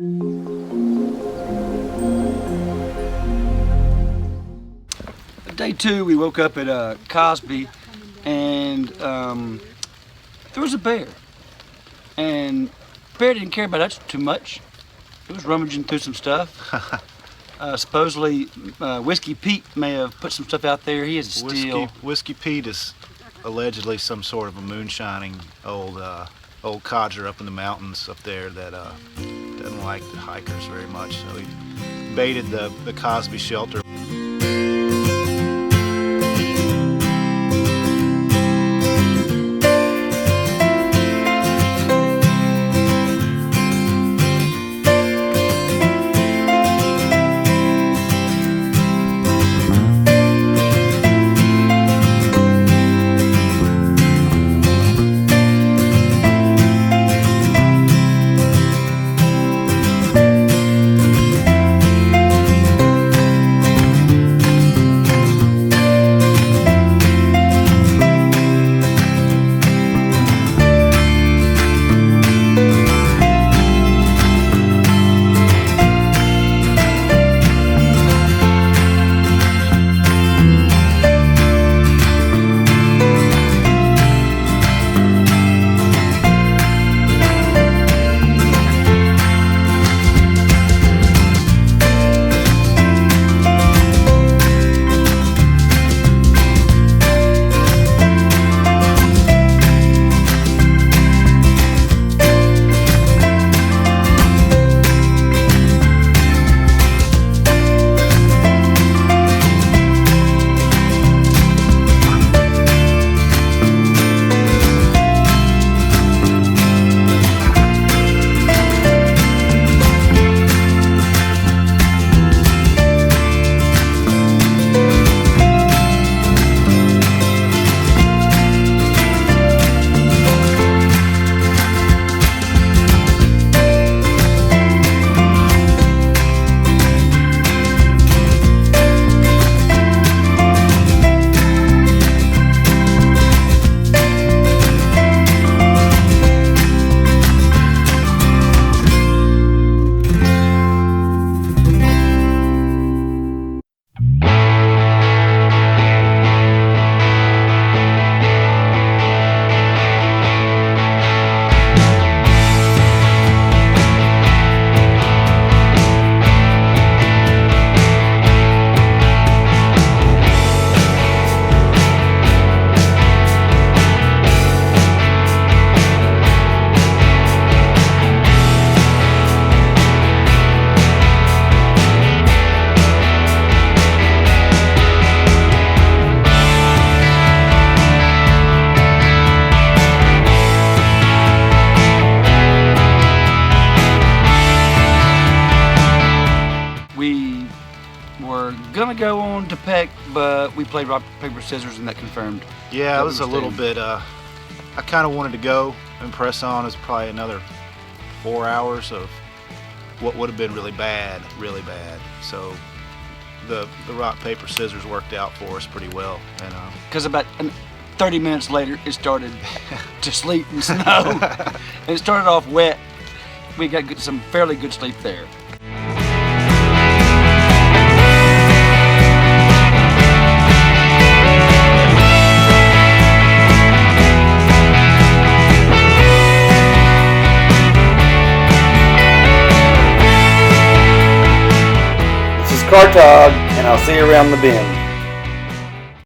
Day 2, we woke up at Cosby, and there was a bear. And the bear didn't care about us too much. It was rummaging through some stuff. Supposedly, Whiskey Pete may have put some stuff out there. He has a steal. Whiskey Pete is allegedly some sort of a moonshining old codger up in the mountains up there that doesn't like the hikers very much. So he baited the Cosby shelter. We were gonna go on to Peck, but we played rock, paper, scissors, and that confirmed. Yeah, it was a little bit, I kind of wanted to go and press on. It was probably another 4 hours of what would have been really bad. So the rock, paper, scissors worked out for us pretty well. And Because about 30 minutes later, it started to sleet and snow. And it started off wet. We got some fairly good sleep there. Cartog, and I'll see you around the bend.